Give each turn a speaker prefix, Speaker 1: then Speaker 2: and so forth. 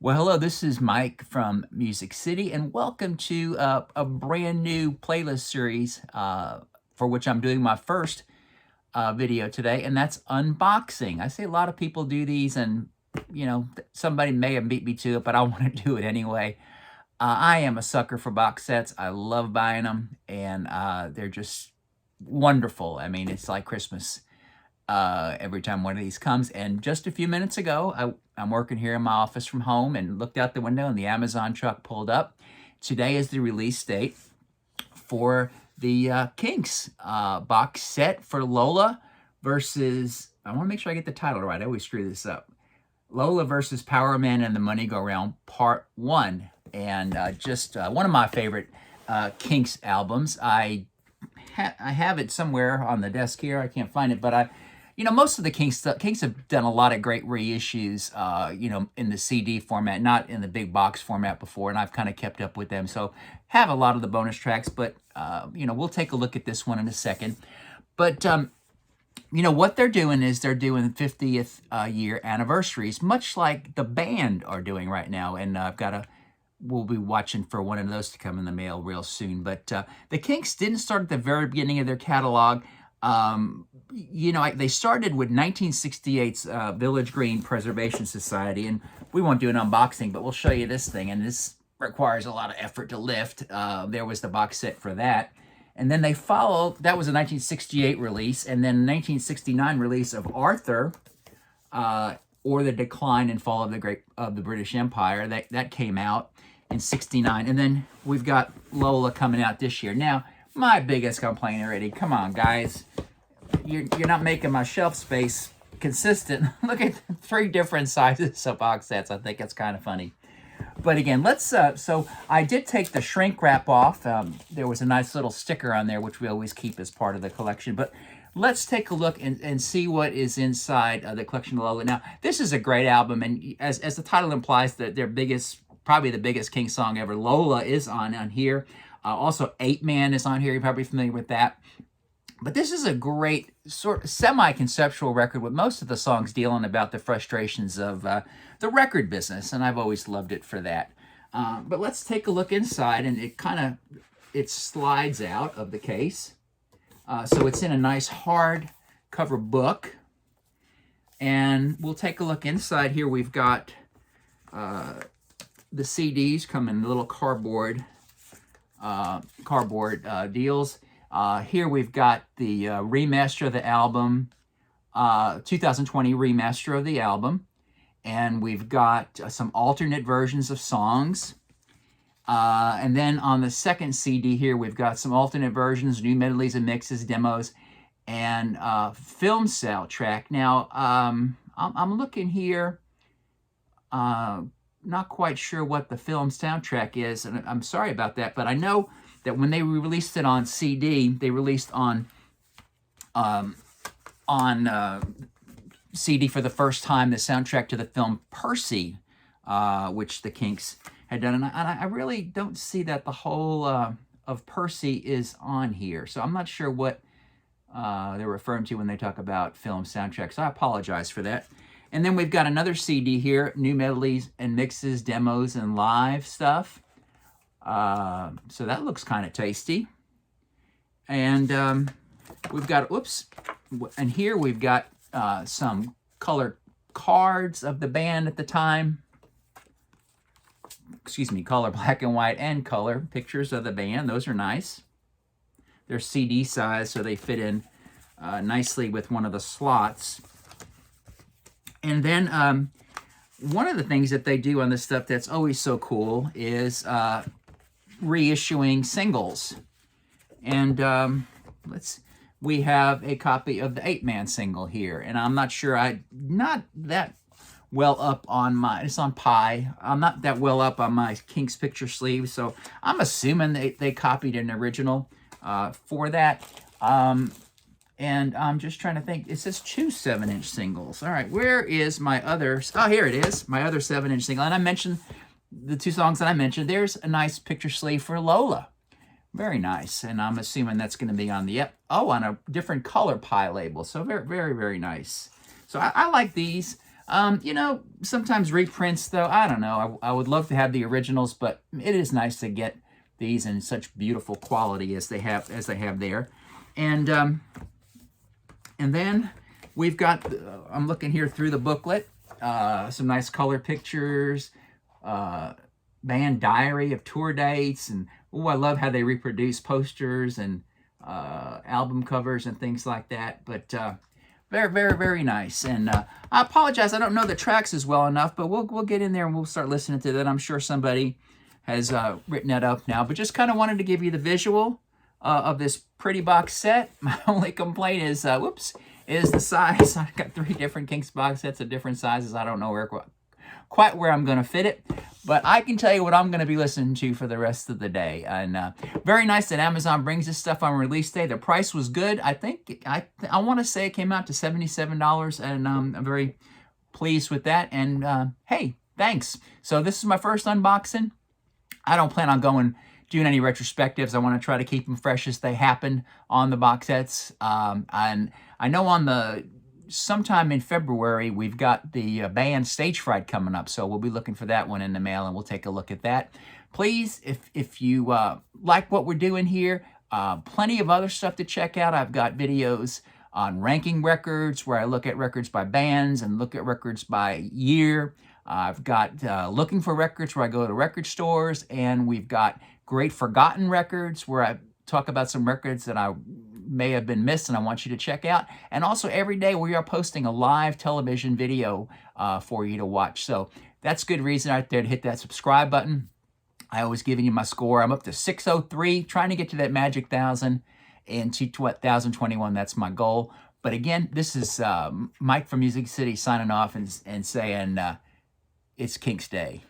Speaker 1: Well, hello, this is Mike from Music City, and welcome to a brand new playlist series for which I'm doing my first video today, and that's unboxing. I see a lot of people do these, and somebody may have beat me to it, but I want to do it anyway. I am a sucker for box sets. I love buying them, and they're just wonderful. I mean, it's like Christmas every time one of these comes. And just a few minutes ago, I'm working here in my office from home and looked out the window and the Amazon truck pulled up. Today is the release date for the Kinks box set for Lola versus, I want to make sure I get the title right. I always screw this up. Lola versus Powerman and the Moneygoround Part 1. And just one of my favorite Kinks albums. I have it somewhere on the desk here. I can't find it, but most of the Kinks have done a lot of great reissues, in the CD format, not in the big box format before, and I've kind of kept up with them. So have a lot of the bonus tracks, but, we'll take a look at this one in a second. But, what they're doing is they're doing 50th year anniversaries, much like the band are doing right now. And we'll be watching for one of those to come in the mail real soon. But the Kinks didn't start at the very beginning of their catalog. They started with 1968's Village Green Preservation Society, and we won't do an unboxing, but we'll show you this thing, and this requires a lot of effort to lift. There was the box set for that. And then they followed, that was a 1968 release, and then 1969 release of Arthur, or the Decline and Fall of the British Empire. That came out in 69. And then we've got Lola coming out this year. Now, my biggest complaint already, come on, guys. You're not making my shelf space consistent. Look at 3 different sizes of box sets. I think it's kind of funny. But again, let's, so I did take the shrink wrap off. There was a nice little sticker on there, which we always keep as part of the collection. But let's take a look and see what is inside the collection of Lola. Now, this is a great album, and as the title implies, that their biggest, probably the biggest King song ever, Lola, is on here. Also, 8 Man is on here. You're probably familiar with that. But this is a great sort of semi-conceptual record with most of the songs dealing about the frustrations of the record business, and I've always loved it for that. But let's take a look inside, and it slides out of the case. So it's in a nice hard cover book, and we'll take a look inside here. We've got the CDs come in little cardboard deals. Here we've got the remaster of the album, 2020 remaster of the album, and we've got some alternate versions of songs. And then on the second CD here, we've got some alternate versions, new medleys and mixes, demos, and film soundtrack. Now, I'm looking here, not quite sure what the film soundtrack is, and I'm sorry about that, but I know that when they released it on CD, they released on CD for the first time the soundtrack to the film Percy, which the Kinks had done. And I really don't see that the whole of Percy is on here. So I'm not sure what they're referring to when they talk about film soundtracks. So I apologize for that. And then we've got another CD here, new medleys and mixes, demos, and live stuff. So that looks kind of tasty. And we've got, and here we've got some colored cards of the band at the time. Excuse me, color black and white and color pictures of the band. Those are nice. They're CD size, so they fit in nicely with one of the slots. And then one of the things that they do on this stuff that's always so cool is reissuing singles. And we have a copy of the 8 Man single here, and I'm not sure, not that well up on it's on Pi. I'm not that well up on my Kinks picture sleeve, so I'm assuming they copied an original for that. And I'm just trying to think, it says 2 7-inch singles. All right, where is my other, oh, here it is, my other 7-inch single. And I mentioned the 2 songs that I mentioned. There's a nice picture sleeve for Lola. Very nice. And I'm assuming that's going to be on the, on a different color Pi label. So very, very, very nice. So I like these. You know, sometimes reprints, though, I don't know. I would love to have the originals, but it is nice to get these in such beautiful quality as they have there. And then we've got, I'm looking here through the booklet, some nice color pictures, band diary of tour dates, and oh, I love how they reproduce posters and album covers and things like that. But very, very, very nice. And I apologize, I don't know the tracks as well enough, but we'll get in there and we'll start listening to that. I'm sure somebody has written that up now, but just kind of wanted to give you the visual of this pretty box set. My only complaint is, is the size. I've got 3 different Kinks box sets of different sizes. I don't know quite where I'm going to fit it, but I can tell you what I'm going to be listening to for the rest of the day. And very nice that Amazon brings this stuff on release day. The price was good. I think, I want to say it came out to $77, and I'm very pleased with that. And hey, thanks. So this is my first unboxing. I don't plan on doing any retrospectives. I want to try to keep them fresh as they happen on the box sets. And I know sometime in February, we've got the band Stage Fright coming up, so we'll be looking for that one in the mail, and we'll take a look at that. Please, if you like what we're doing here, plenty of other stuff to check out. I've got videos on ranking records, where I look at records by bands and look at records by year. I've got looking for records, where I go to record stores, and we've got great forgotten records, where I talk about some records that I may have been missed and I want you to check out. And also every day we are posting a live television video for you to watch. So that's good reason right there to hit that subscribe button. I always giving you my score. I'm up to 603, trying to get to that magic 1,000 in 2021. That's my goal. But again, this is Mike from Music City signing off and saying it's Kinks Day.